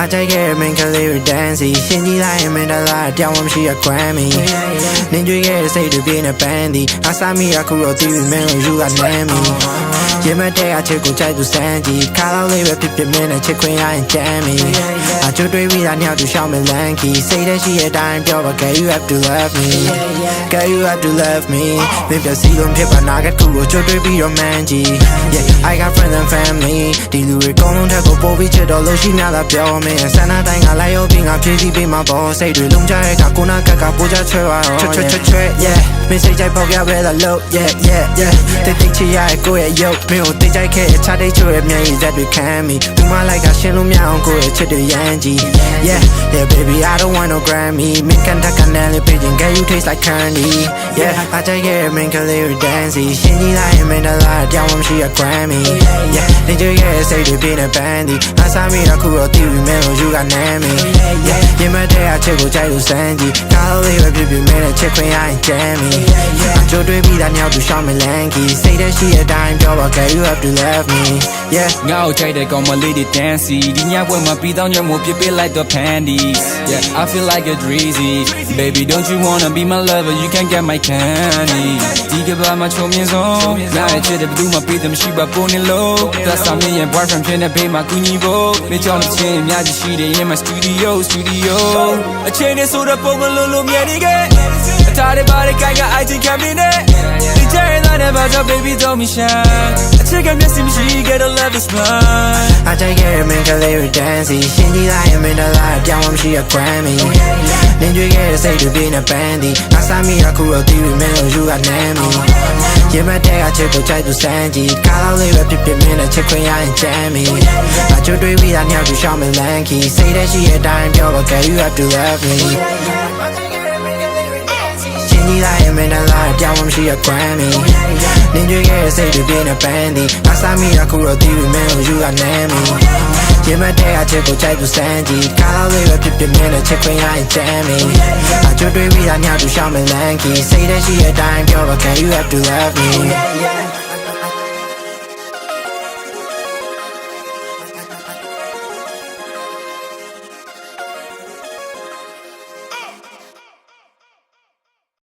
I take it main clear dancey ရှင်ကြီးလိုက်မင်းတလားတောင်းမရှိရ Grammy နင်ကြွေးရဲ့စိတ်တွေပြင်းနေပန်းသည်အစားမိအခုတော့တီးပြီးမင်းတို့ယူကနမ်းမီရင်မတဲ့အချစ်ကိုကြိုက်သူစမ်းကြည့်ခါလောက်လေးပဲဖြစ်ဖြစ်မင်းနဲ့ချစ်ခွင့်ရရင်ကြမ်းမီအချို့တွေးပြီးတာနှစ်ယောက်တူရှောင်းမလန်းခီစိတ်ထဲရှိတဲ့အတိုင်းပြောပါ Girl you have to love me Girl you have to love me မင်းပြစီလုံးဖြစ်ပါနာကတူကိုချိုးတွေးပြီးတော့မှန်းကြည့် Yeah I got friends and family ဒီလူတွေကောင်းလုံးထက်ကိုပို့ပြီးချစ်တော့လို့ရှိများတာပြောမင်းဆန္ဒတိုင်းကလိုက်ရောက်ပြီးငါဖြည့်ဆည်းပေးမှာပေါ့စိတ်တွေလုံးချရဲကကိုနာကကပိုးချချွဲပါတော့ချွဲ Yeah မင်းစိတ်ကြိုက်ပေါက်ရပဲလားလို့ Yeah yeah yeah တိတ်ချစ်ရကိုရဲ့ရုပ်မင်းကိုတိတ်ကြိုက်ခဲ့ချတိတ်ချွဲမျက်ရည်သက်တွေခံမိသူမလိုက်ကရှင်းလို့မရအောင်ကိုရဲ့ချစ်တွေရမ်းကြည့် Yeah yeah baby I don't want no Grammy မင်းကန်တက်ကန်နဲ့ပြေးရင် Girl you taste like candy Yeah I take it main clear dancey ရှင်ကြီးလိုက်မင်းတလားတောင်းမရှိရ Grammy Yeah နင်ကြွေးရဲ့စိတ်တွေပြင်းနေပန်းသည်အစားမိအခုတော့တီးပြီးမင်းတို့ယူကနမ်းမီ Yeah ရင်မတဲ့အချစ်ကိုကြိုက်လို့စမ်းကြည့်ခါလို့လေးပဲဖြစ်ဖြစ်မင်းနဲ့ချစ်ခွင့်ရရင်ကြမ်းမီအချို့တွေးပြီးတာညောက်သူရှောင်းမလန်းခီစိတ်ထဲရှိတဲ့အတိုင်းပြောပါ Girl you have to love me Yeah ငါ့ကိုကြိုက်တဲ့ကောင်မလေးတွေ dancey ဒီညပွဲမှာပြီးတော့ညမို့ပြစ်ပေးလိုက်တော့ panties Yeah I feel like a dreezy Baby don't you wanna be my lover you can get my candy ဒီကဘာမှာချုံမြင့်ဆုံးငါရဲ့ချစ်တဲ့ဘသူမှပြီးတယ်မရှိပါကိုနေလို့သက်ဆောင်မြင့် boyfriend ဖြစ်နေပေးမှာကူညီဖို့မင်းကြောင့်ချင်းအများကြီးရှိတယ် in my studio အချိန်နဲ့ဆိုတော့ပုံမလို့မြဲနေခဲ့အထားတွေပါတဲ့ကိုင်က IT ကမင်းနဲ့ဒီကျရင်လာတဲ့ဘာကြောင့် baby don't me shine အချစ်ကမျက်စိမရှိ get a love is blind I take it main clear dancey ရှင်ကြီးလိုက်မင်းတလားတောင်းမရှိရ Grammy နင်ကြွေးရဲ့စိတ်တွေပြင်းနေပန်းသည်အစားမိအခုတော့တီးပြီးမင်းတို့ယူကနမ်းမီရင်မတဲ့အချစ်ကိုကြိုက်သူစမ်းကြည့်ခါလောက်လေးပဲဖြစ်ဖြစ်မင်းနဲ့ချစ်ခွင့်ရရင်ကြမ်းမီအချို့တွေးပြီးတာနှစ်ယောက်တူရှောင်းမလန်းခီစိတ်ထဲရှိတဲ့အတိုင်းပြောပါ Girl you have to love meရှင်ကြီးလိုက်မင်းတလားတောင်းမရှိရ Grammy နင်ကြွေးရဲ့စိတ်တွေပြင်းနေပန်းသည်အစားမိအခုတော့တီးပြီးမင်းတို့ယူကနမ်းမီရင်မတဲ့အချစ်ကိုကြိုက်သူစမ်းကြည့်ခါလောက်လေးပဲဖြစ်ဖြစ်မင်းနဲ့ချစ်ခွင့်ရရင်ကြမ်းမီအချို့တွေးပြီးတာညောက်သူရှောင်းမလန်းခီစိတ်ထဲရှိတဲ့အတိုင်းပြောပါ Girl you have to love me